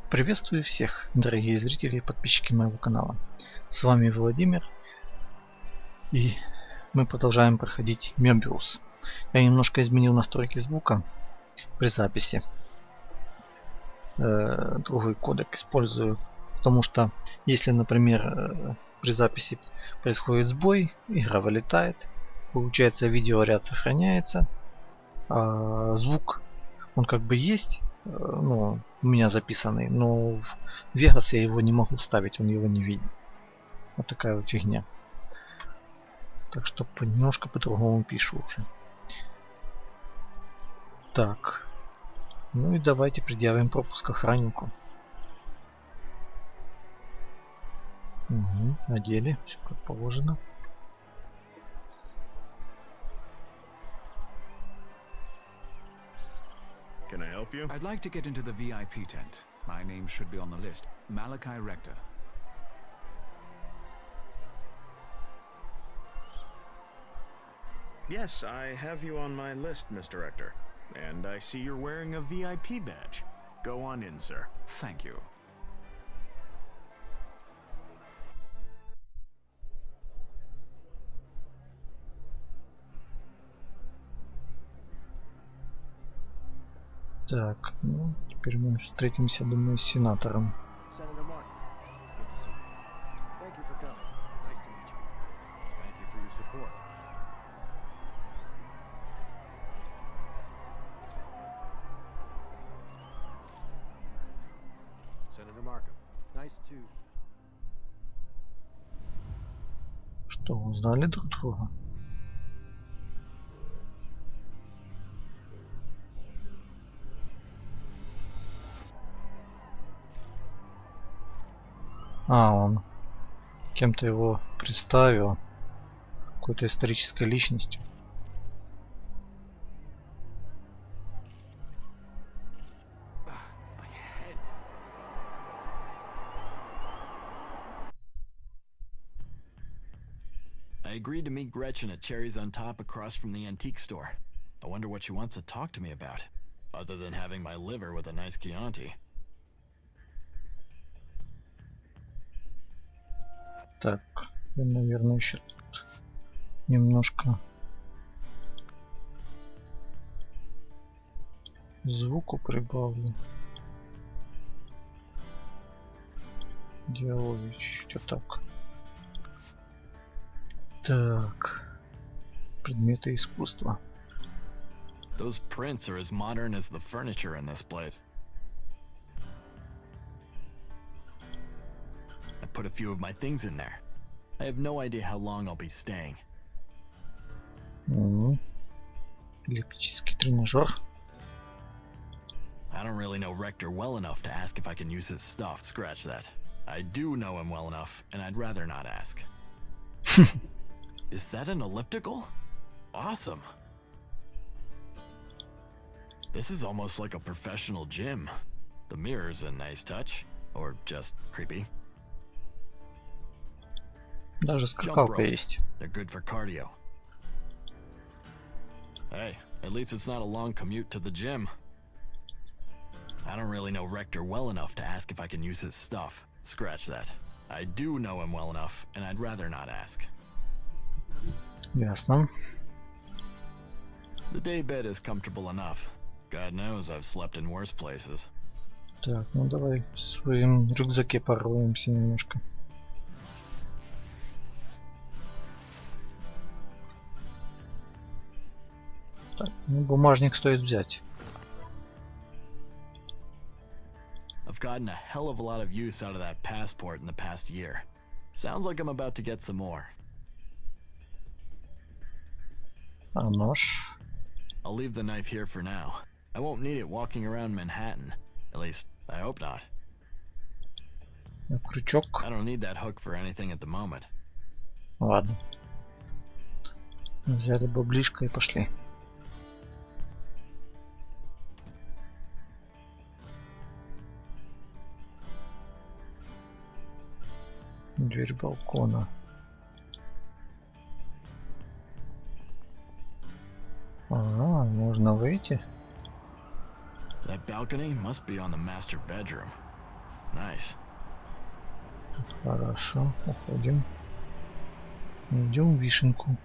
Приветствую всех, дорогие зрители и подписчики моего канала. С вами Владимир, и мы продолжаем проходить Moebius. Я немножко изменил настройки звука при записи. Другой кодек использую, потому что если, например, при записи происходит сбой, игра вылетает, получается видеоряд сохраняется, а звук он как бы есть, ну, у меня записанный, но в Vegas я его не могу вставить, он его не видит. Вот такая вот фигня. Так что немножко по-другому пишу уже. Так. Ну и давайте предъявим пропуск охраннику. Угу, надели, все как положено. Can I help you? I'd like to get into the VIP tent. My name should be on the list. Malachi Rector. Yes, I have you on my list, Mr. Rector. And I see you're wearing a VIP badge. Go on in, sir. Thank you. Так, ну, теперь мы встретимся, думаю, с сенатором. Senator Markхэм, good to see you. Thank you for coming. Nice to meet you. Thank you for your support. Senator Markхэм, nice to... Что, узнали друг друга? Он кем-то его представил, какой-то исторической личностью. My head. I agreed to meet Gretchen at Cherries on Top across from the antique store. I wonder what she wants to talk to me about, other than having my liver with a nice Chianti. Так, я, наверное, еще тут немножко звуку прибавлю. Диалогович, что так? Так, предметы искусства. Those prints are as modern as the furniture in this place. I put a few of my things in there. I have no idea how long I'll be staying. Эллиптический тренажер. I don't really know Rector well enough to ask if I can use his stuff. Scratch that. I do know him well enough, and I'd rather not ask. Is that an elliptical? Awesome. This is almost like a professional gym. The mirror's a nice touch, or just creepy. Даже Jump скакалка ropes. есть. They're good for cardio. Hey, at least it's not a long commute to the gym. I don't really know Rector well enough to ask if I can use his stuff. Scratch that. I do know him well enough, and I'd rather not ask. Ясно. The daybed is comfortable enough. God knows I've slept in worse places. Так, ну давай в своем рюкзаке пороемся немножко. Так, ну бумажник стоит взять. I've gotten a hell of a lot of use out of that passport in the past year. Sounds like I'm about to get some more. А нож? I'll leave the knife here for now. I won't need it walking around Manhattan. At least, I hope not. Крючок. I don't need that hook for anything at the moment. Ладно. Взяли баблишко и пошли. Дверь балкона. Можно выйти? That balcony must be on the master bedroom. Nice. Хорошо, уходим. Идем в вишенку.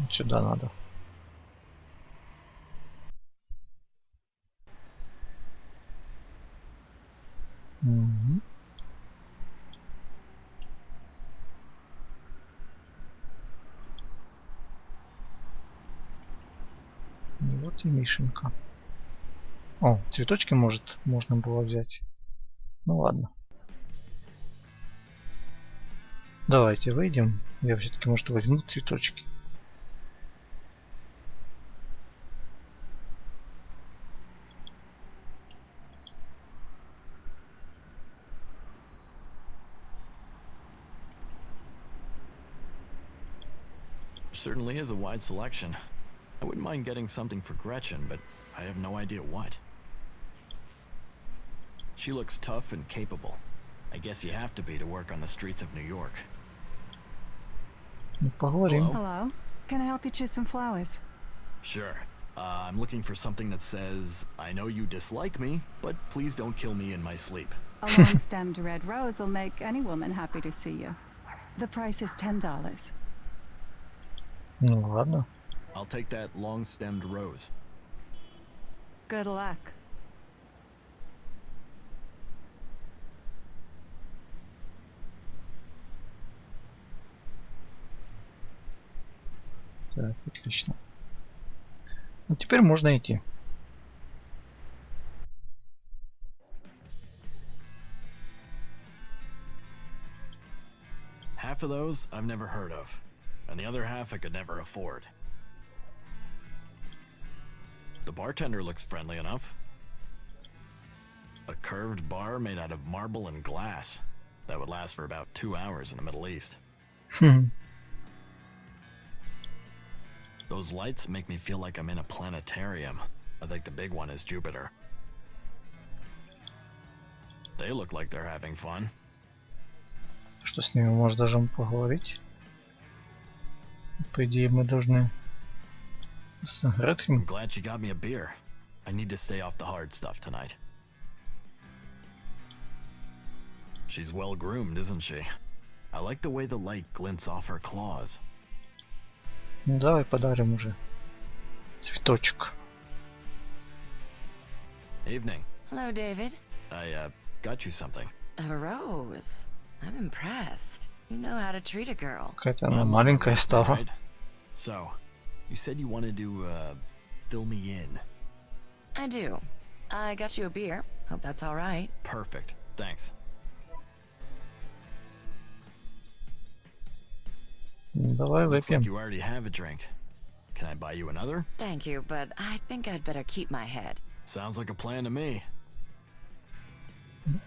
Сюда надо. Угу. Вот и вишенка. О, цветочки можно было взять. Ну ладно. Давайте выйдем. Я все-таки, может, возьму цветочки. Certainly is a wide selection. I wouldn't mind getting something for Gretchen, but I have no idea what. She looks tough and capable. I guess you have to be to work on the streets of New York. Поговорим. Hello. Can I help you choose some flowers? Sure. I'm looking for something that says, I know you dislike me, but please don't kill me in my sleep. A long-stemmed red rose will make any woman happy to see you. The price is $10. Ну ладно. I'll take that long-stemmed rose. Good luck. Так, отлично. Ну теперь можно идти. Half of those I've never heard of, and the other half I could never afford. The bartender looks friendly enough. A curved bar made out of marble and glass. That would last for about 2 hours in the Middle East. Those lights make me feel like I'm in a planetarium. I think the big one is Jupiter. They look like they're having fun. Что с ними может даже поговорить? По идее мы должны сыграть I'm им. glad she got me a beer. I need to stay off the hard stuff tonight. She's well groomed, isn't she? I like the way the light glints off her claws. Ну давай подарим уже цветочек. Evening. Hello, David. I got you something. A rose. I'm impressed. You know how to treat a girl. Какая-то она I'm маленькая стала. right? So, you said you wanted to fill me in. I do. I got you a beer. Hope that's all right. Perfect. Thanks. Ну, давай Looks like выпьем. you already have a drink. Can I buy you another? Thank you, but I think I'd better keep my head. Sounds like a plan to me.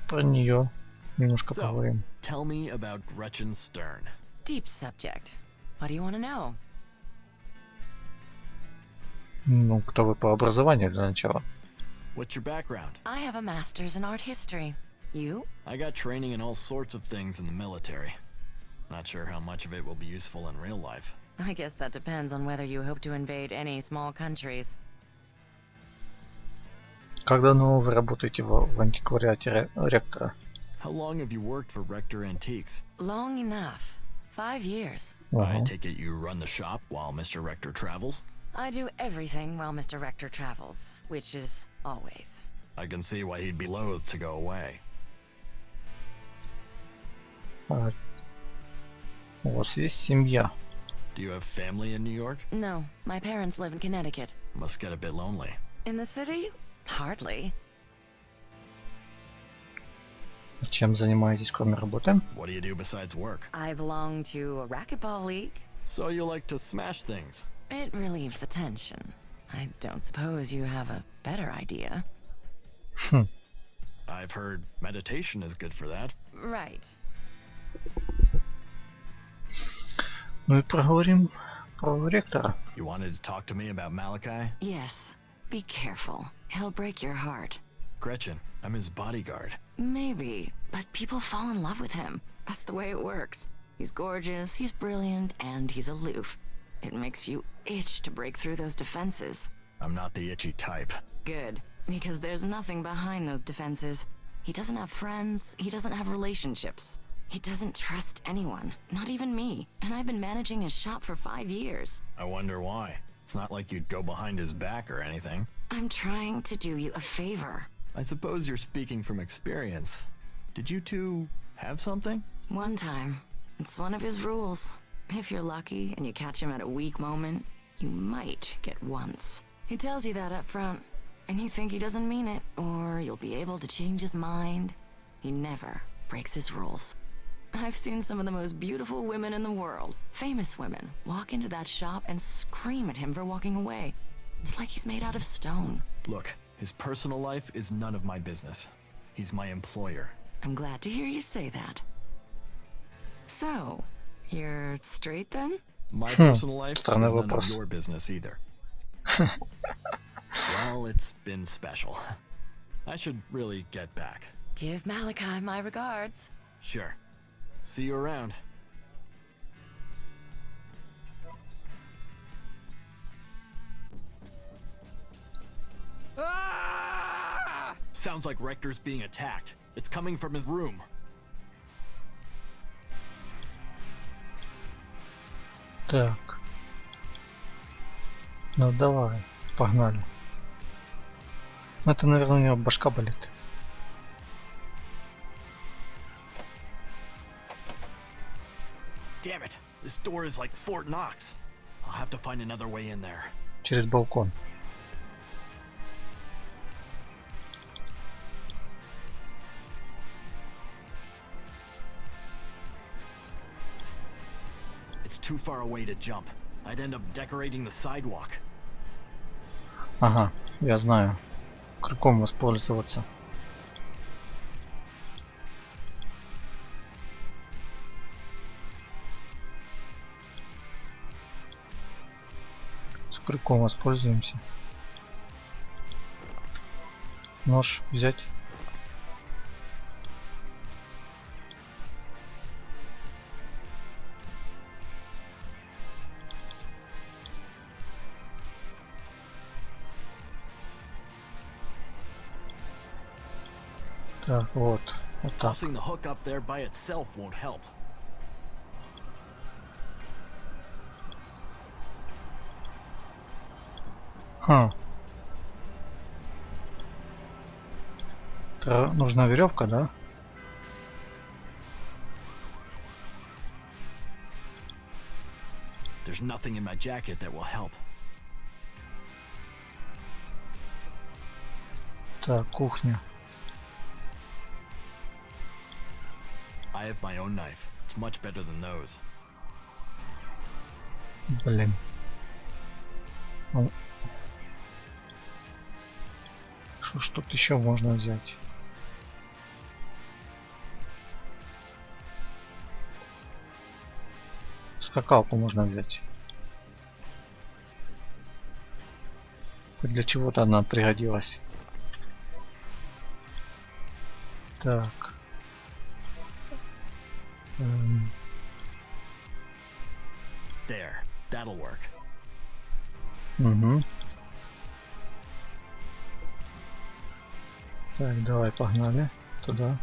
Про нее немножко So, поговорим. tell me about Gretchen Stern. Deep subject. What do you want to know? Ну, кто вы по образованию для начала? What's your background? I have a master's in art history. You? I got training in all sorts of things in the military. Not sure how much of it will be useful in real life. I guess that depends on whether you hope to invade any small countries. Как давно вы работаете в антиквариате ректора? How long have you worked for Rector Antiques? Long enough. 5 years. I Ага. take it you run the shop while Mr. Rector travels? I do everything while Mr. Rector travels, which is always. I can see why he'd be loath to go away. А, у вас есть семья? Do you have family in New York? No, my parents live in Connecticut. Must get a bit lonely. In the city? Hardly. Чем занимаетесь, кроме работы? What do you do besides work? I belong to a racquetball league. So you like to smash things. It relieves the tension. I don't suppose you have a better idea. I've heard meditation is good for that. Right. Ну и проговорим про ректора. You wanted to talk to me about Malachi? Yes. Be careful. He'll break your heart. Gretchen, I'm his bodyguard. Maybe, but people fall in love with him. That's the way it works. He's gorgeous, he's brilliant, and he's aloof. It makes you itch to break through those defenses. I'm not the itchy type. Good, because there's nothing behind those defenses. He doesn't have friends, he doesn't have relationships. He doesn't trust anyone, not even me. And I've been managing his shop for 5 years. I wonder why. It's not like you'd go behind his back or anything. I'm trying to do you a favor. I suppose you're speaking from experience. Did you two have something? One time. It's one of his rules. If you're lucky and you catch him at a weak moment, you might get once. He tells you that up front, and you think he doesn't mean it, or you'll be able to change his mind. He never breaks his rules. I've seen some of the most beautiful women in the world, famous women, walk into that shop and scream at him for walking away. It's like he's made out of stone. Look, his personal life is none of my business. He's my employer. I'm glad to hear you say that. So, you're straight then? My personal life is Странный none of вопрос. your business either. Well, it's been special. I should really get back. Give Malachi my regards. Sure. See you around. Ah! Sounds like Rector's being attacked. It's coming from his room. Так. Ну давай, погнали. Ну, это, наверное, у него башка болит. Damn it! This door is like Fort Knox. I'll have to find another way in there. Через балкон. It's too far away to jump. I'd end up decorating the sidewalk. Ага, я знаю. Крюком воспользоваться. С крюком воспользуемся. Нож взять. Так, вот так. Tossing the hook up there by itself won't help. Ха. Нужна веревка, да? There's nothing in my jacket that will help. Так, кухня. I have my own knife. It's much better than those. Блин. Ну. Что ж тут еще можно взять? Скакалку можно взять. Хоть для чего-то она пригодилась. Так. There. That'll work. Угу. Так, давай, погнали. Туда.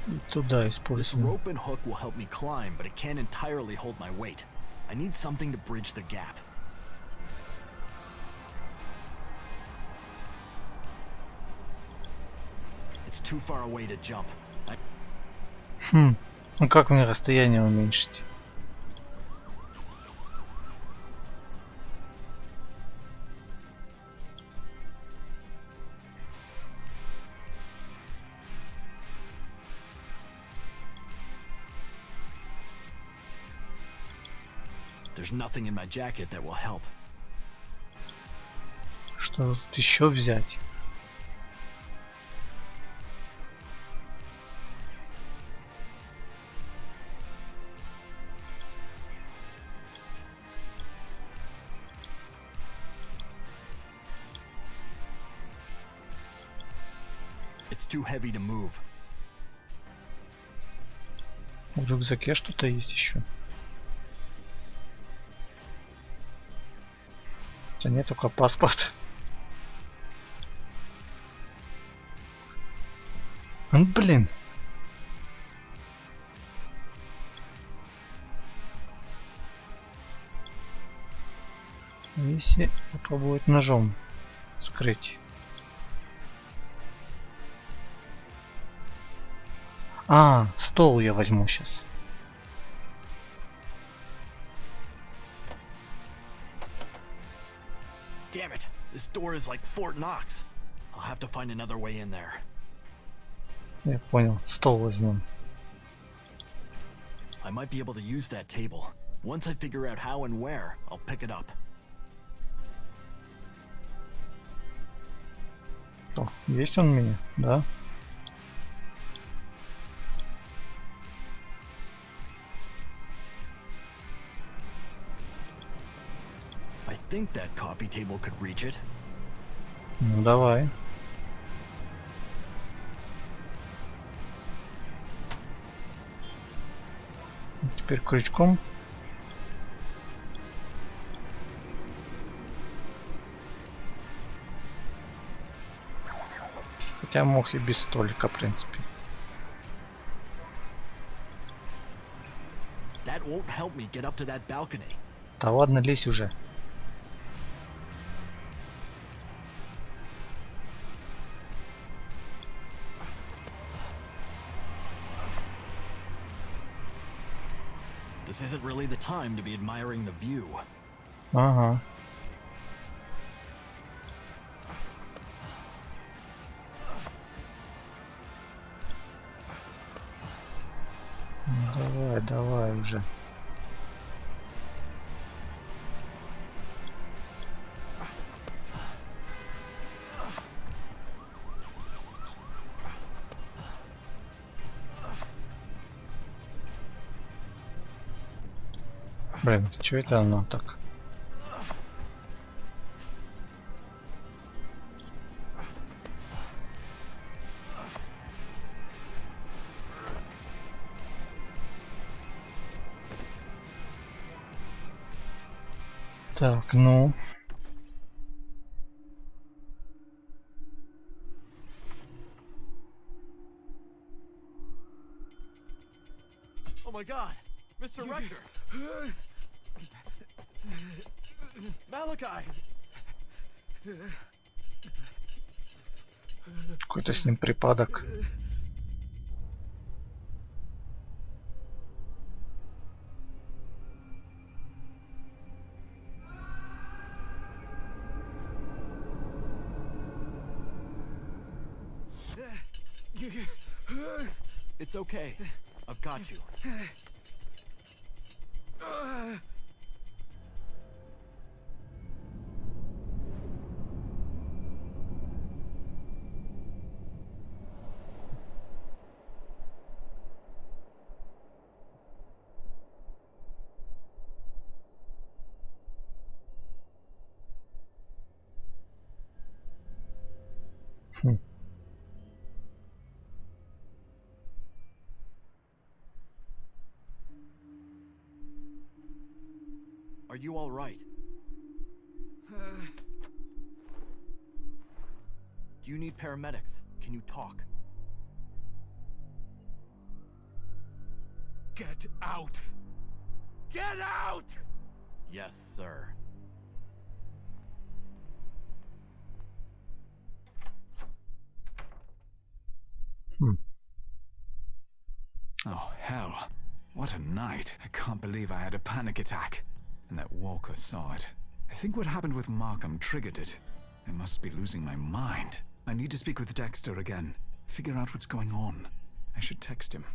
И туда This используем. rope and hook will help me climb, but it can't entirely hold my weight. I need something to bridge the gap. It's too far away to jump. Хм. Ну как мне расстояние уменьшить? There's nothing in my jacket that will help. Что тут еще взять? It's too heavy to move. В рюкзаке что-то есть еще. Хотя нет, только паспорт. Ну, блин. Если попробовать ножом скрыть. А, стол я возьму сейчас. Damn it! This door is like Fort Knox. I'll have to find another way in there. Я понял, стол возьмем. I might be able to use that table. Once I figure out how and where, I'll pick it up. О, есть он у меня? Да. I think that coffee table could reach it. Ну давай. Теперь крючком. Хотя мог и без столика, в принципе. That won't help me get up to that balcony. Да ладно, лезь уже. This isn't really the time to be admiring the view. Ага. Давай, давай уже. Блин, что это оно так? Так, ну. Oh my god! Mr. Rector! Malachi! Какой-то с ним припадок. It's okay. I've got you. Хм. Are you all right? Do you need paramedics? Can you talk? Get out! Get out! Yes, sir. Хм. Oh, hell. What a night. I can't believe I had a panic attack. And that Walker saw it. I think what happened with Markхэm triggered it. I must be losing my mind. I need to speak with Dexter again. Figure out what's going on. I should text him.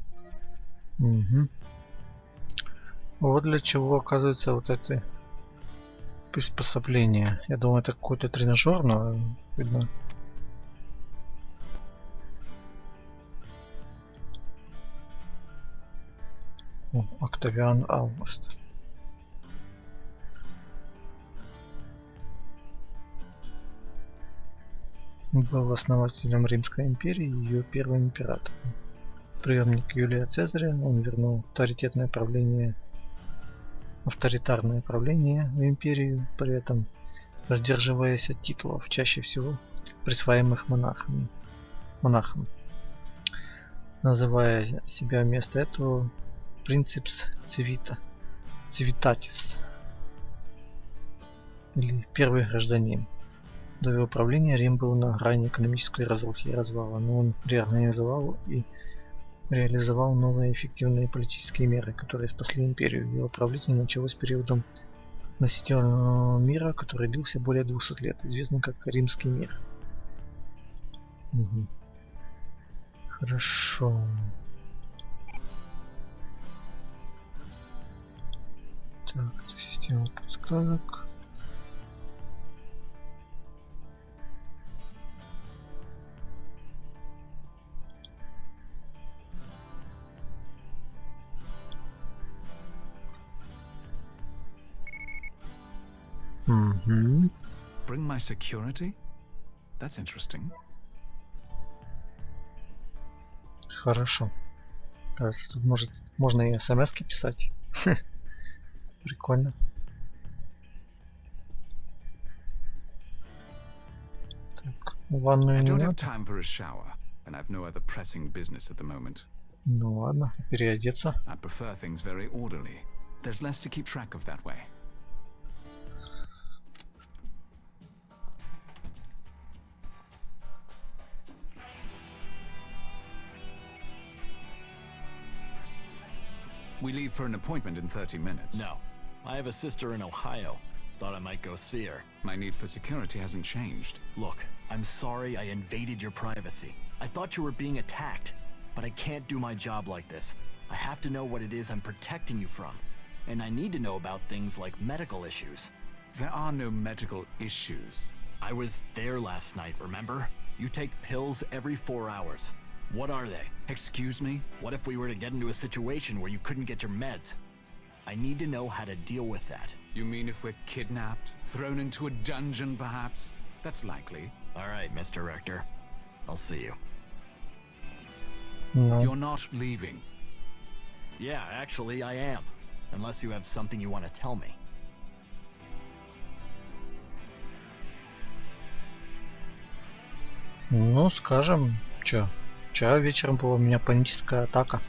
Угу. Вот для чего оказывается вот это приспособление. Я думаю, это какой-то тренажер, но видно. О, Октавиан Август. Был основателем Римской империи и ее первым императором. Преемник Юлия Цезаря, он вернул авторитарное правление в империю, при этом воздерживаясь от титулов, чаще всего присваиваемых монархам, называя себя вместо этого принципс цивитатис, или первый гражданин. До его правления Рим был на грани экономической разрухи и развала, но он реорганизовал и реализовал новые эффективные политические меры, которые спасли империю. Его правление началось периодом относительного мира, который длился более 200 лет, известный как Римский мир. Угу. Хорошо. Так, это система подсказок. Угу. Bring my security? That's interesting. Хорошо. Кажется, тут можно и смс-ки писать. Прикольно. Так, ванную I не don't have надо. time for a shower, and I've no other pressing business at the moment. Ну ладно, переодеться. I prefer things very orderly. There's less to keep track of that way. We leave for an appointment in 30 minutes. No. I have a sister in Ohio. Thought I might go see her. My need for security hasn't changed. Look, I'm sorry I invaded your privacy. I thought you were being attacked, but I can't do my job like this. I have to know what it is I'm protecting you from. And I need to know about things like medical issues. There are no medical issues. I was there last night, remember? You take pills every 4 hours. What are they? Excuse me? What if we were to get into a situation where you couldn't get your meds? I need to know how to deal with that. You mean if we're kidnapped? Thrown into a dungeon, perhaps? That's likely. Alright, Mr. Rector. I'll see you. Ну, You're not leaving. Yeah, actually, I am. Unless you have something you want to tell me. ну скажем, чё. Вчера вечером была у меня паническая атака.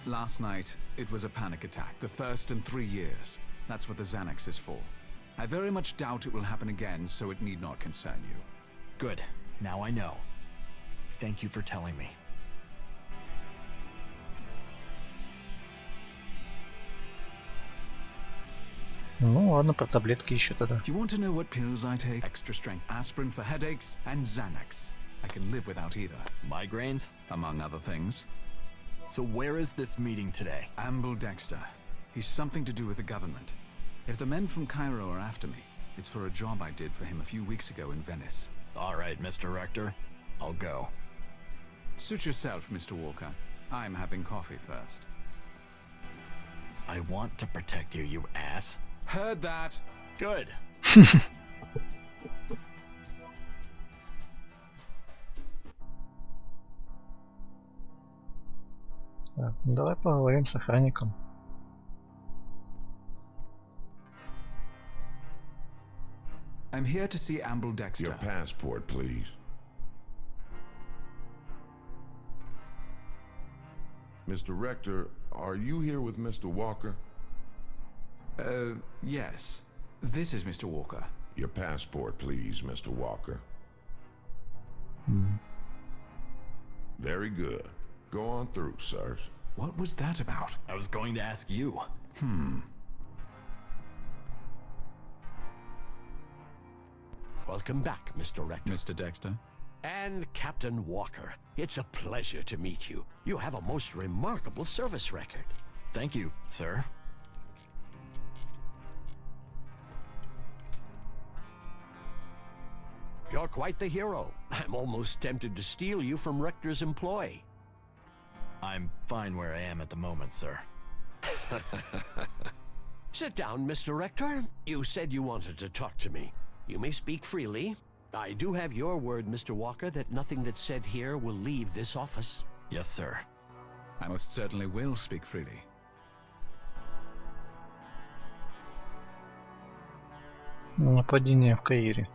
Last night, it was a panic attack. The first in 3 years. That's what the Xanax is for. I very much doubt it will happen again, so it need not concern you. Good. Now I know. Thank you for telling me. Ну ладно, про таблетки еще тогда. Do you want to know what pills I take? Extra strength aspirin for headaches and Xanax. I can live without either, Migraines? among other things. So where is this meeting today? Dexter. He's something to do with the government. If the men from Cairo are after me, it's for a job I did for him a few weeks ago in Venice. Alright, Mr. Rector. I'll go. Suit yourself, Mr. Walker. I'm having coffee first. I want to protect you, you ass. Heard that. Good. Так, ну давай поговорим с охранником. I'm here to see Amble Your Dexter. passport, please. Mr. Rector, are you here with Mr. Walker? Yes. This is Mr. Walker. Your passport, please, Mr. Walker. Very good. Go on through, sirs. What was that about? I was going to ask you. Welcome back, Mr. Rector. Mr. Dexter? And Captain Walker. It's a pleasure to meet you. You have a most remarkable service record. Thank you, sir. You're quite the hero. I'm almost tempted to steal you from Rector's employ. I'm fine where I am at the moment, sir. Sit down, Mr. Rector. You said you wanted to talk to me. You may speak freely. I do have your word, Mr. Walker, that nothing that's said here will leave this office. Yes, sir. I most certainly will speak freely. Нападение в Каире.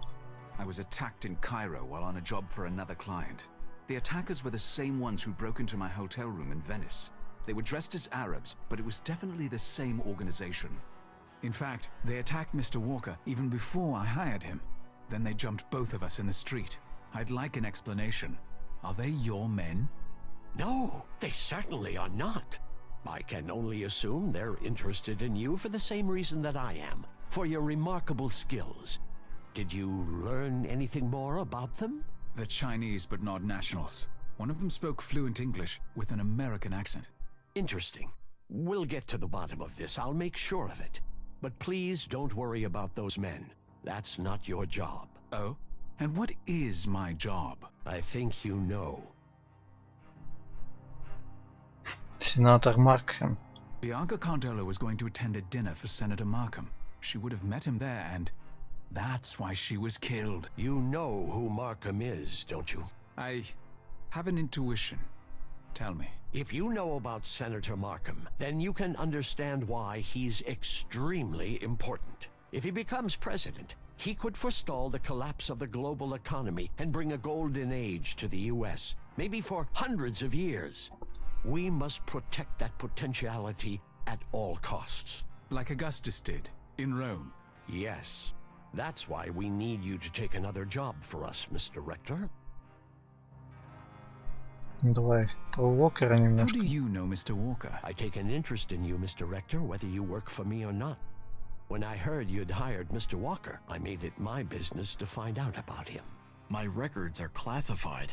I was attacked in Cairo while on a job for another client. The attackers were the same ones who broke into my hotel room in Venice. They were dressed as Arabs, but it was definitely the same organization. In fact, they attacked Mr. Walker even before I hired him. Then they jumped both of us in the street. I'd like an explanation. Are they your men? No, they certainly are not. I can only assume they're interested in you for the same reason that I am, for your remarkable skills. Did you learn anything more about them? They're Chinese but not nationals. One of them spoke fluent English with an American accent. Interesting. We'll get to the bottom of this. I'll make sure of it. But please don't worry about those men. That's not your job. Oh? And what is my job? I think you know. Сенатор Маркхэм. Bianca Cardolo was going to attend a dinner for Senator Markham. She would have met him there, and that's why she was killed. You know who Markham is, don't you? I have an intuition. Tell me. If you know about Senator Markham, then you can understand why he's extremely important. If he becomes president, he could forestall the collapse of the global economy and bring a golden age to the US, maybe for hundreds of years. We must protect that potentiality at all costs. Like Augustus did, in Rome. Yes. That's why we need you to take another job for us, Mr. Rector. Давай про Уокера How немножко. do you know Mr. Walker? I take an interest in you, Mr. Rector, whether you work for me or not. When I heard you'd hired Mr. Walker, I made it my business to find out about him. My records are classified.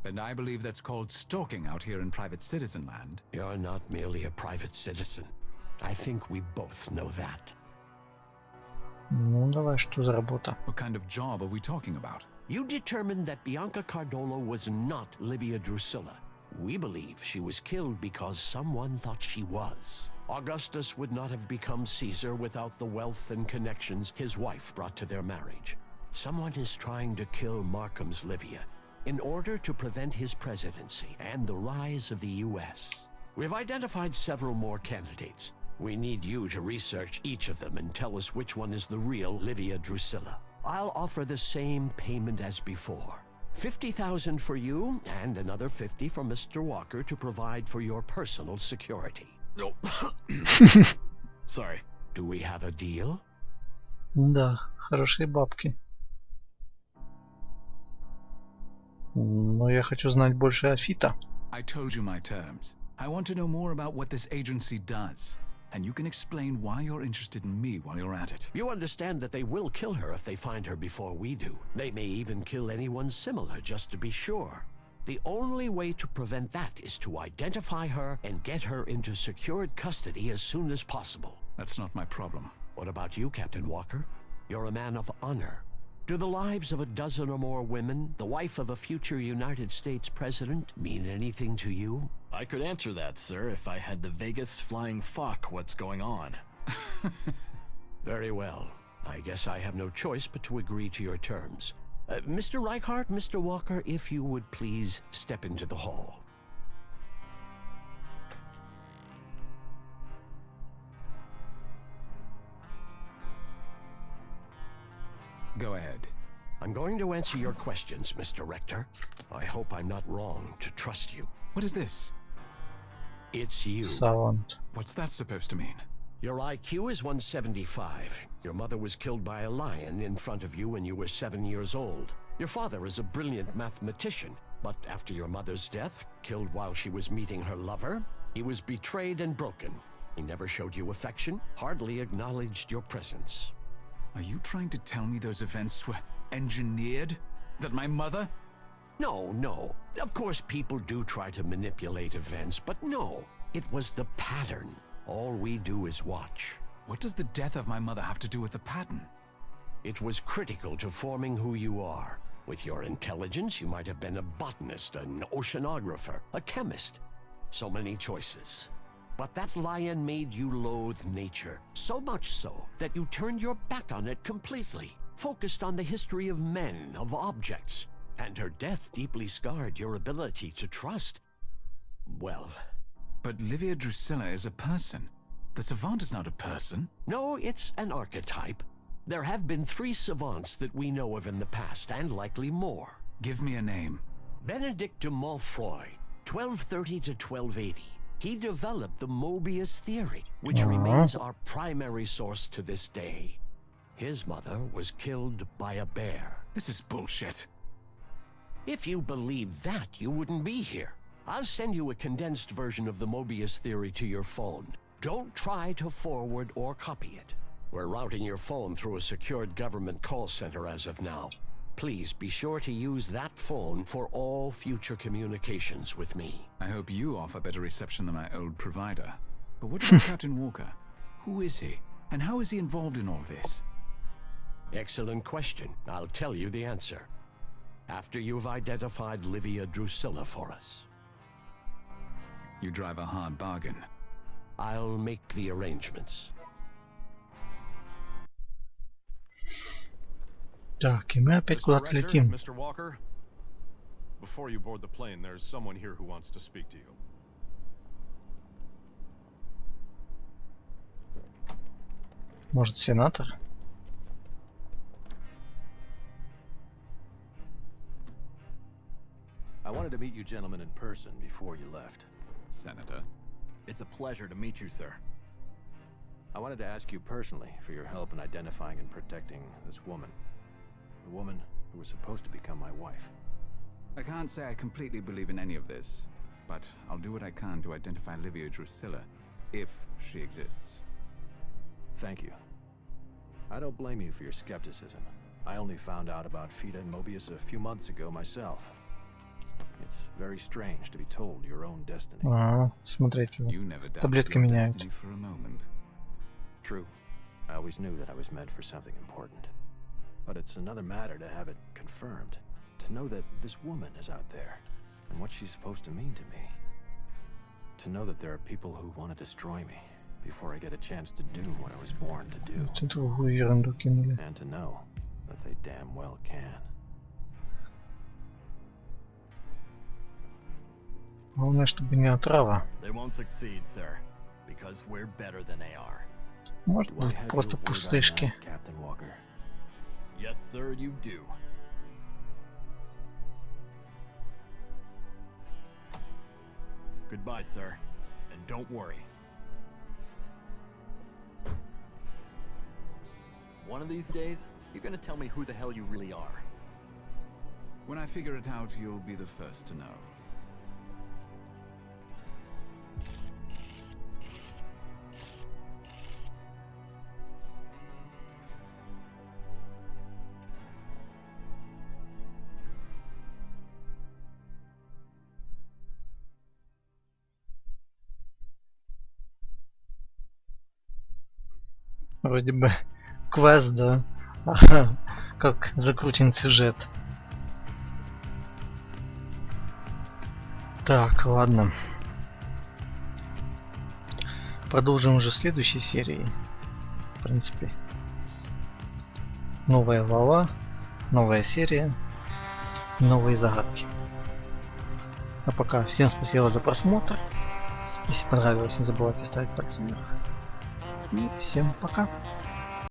And I believe that's called stalking out here in private citizen land. You're not merely a private citizen. I think we both know that. Ну давай, что за работа? What kind of job are we talking about? You determined that Bianca Cardolo was not Livia Drusilla. We believe she was killed because someone thought she was. Augustus would not have become Caesar without the wealth and connections his wife brought to their marriage. Someone is trying to kill Markham's Livia in order to prevent his presidency and the rise of the US. We've identified several more candidates. We need you to research each of them and tell us which one is the real Livia Drusilla. I'll offer the same payment as before. 50,000 for you and another 50 for Mr. Walker to provide for your personal security. No. Sorry. Do we have a deal? Да, хорошие бабки. Но я хочу знать больше о Фита. I told you my terms. I want to know more about what this agency does. And you can explain why you're interested in me while you're at it. You understand that they will kill her if they find her before we do. They may even kill anyone similar just to be sure. The only way to prevent that is to identify her and get her into secured custody as soon as possible. That's not my problem. What about you, Captain Walker? You're a man of honor. Do the lives of a dozen or more women, the wife of a future United States president, mean anything to you? I could answer that, sir, if I had the vaguest flying fuck what's going on. Very well. I guess I have no choice but to agree to your terms. Mr. Reichardt, Mr. Walker, if you would please step into the hall. Go ahead. I'm going to answer your questions, Mr. Rector. I hope I'm not wrong to trust you. What is this? It's you. Савант. What's that supposed to mean? Your IQ is 175. Your mother was killed by a lion in front of you when you were 7 years old. Your father is a brilliant mathematician, but after your mother's death, killed while she was meeting her lover, he was betrayed and broken. He never showed you affection, hardly acknowledged your presence. Are you trying to tell me those events were engineered? That my mother? No, no. Of course, people do try to manipulate events, but no. It was the pattern. All we do is watch. What does the death of my mother have to do with the pattern? It was critical to forming who you are. With your intelligence, you might have been a botanist, an oceanographer, a chemist. So many choices. But that lion made you loathe nature, so much so that you turned your back on it completely. focused on the history of men, of objects, and her death deeply scarred your ability to trust. Well... But Livia Drusilla is a person. The savant is not a person. No, it's an archetype. There have been 3 savants that we know of in the past, and likely more. Give me a name. Benedict de Malfoy, 1230 to 1280. He developed the Moebius theory, which remains our primary source to this day. His mother was killed by a bear. This is bullshit. If you believe that, you wouldn't be here. I'll send you a condensed version of the Moebius theory to your phone. Don't try to forward or copy it. We're routing your phone through a secured government call center as of now. Please be sure to use that phone for all future communications with me. I hope you offer better reception than my old provider. But what about Captain Walker? Who is he? And how is he involved in all this? Excellent question. I'll tell you the answer after you've identified Livia Drusilla for us. You drive a hard bargain. I'll make the arrangements. Так, и мы опять куда-то летим. Mr. Walker, before you board the plane, there's someone here who wants to speak to you. Может, сенатор? I wanted to meet you gentlemen in person before you left. Senator. It's a pleasure to meet you, sir. I wanted to ask you personally for your help in identifying and protecting this woman. The woman who was supposed to become my wife. I can't say I completely believe in any of this, but I'll do what I can to identify Livia Drusilla, if she exists. Thank you. I don't blame you for your skepticism. I only found out about Fida and Moebius a few months ago myself. It's very strange to be told your own destiny. Смотрите, You never doubted таблетки your меняют. destiny for a moment. True. I always knew that I was meant for something important. But it's another matter to have it confirmed. To know that this woman is out there, and what she's supposed to mean to me. To know that there are people who want to destroy me before I get a chance to do what I was born to do. Тут другую ерунду кинули. And to know that they damn well can. Главное, чтобы не отрава. They won't succeed, sir, because we're better than they are. Может Do I быть, have просто your word on пустышки. that, Captain Walker? Yes, sir, you do. Goodbye, sir, and don't worry. One of these days, you're gonna tell me who the hell you really are. When I figure it out, you'll be the first to know. Вроде бы квест, да? Как закручен сюжет. Так, ладно. Продолжим уже в следующей серии. В принципе. Новая глава, новая серия, новые загадки. А пока всем спасибо за просмотр. Если понравилось, не забывайте ставить пальцы вверх. И всем пока.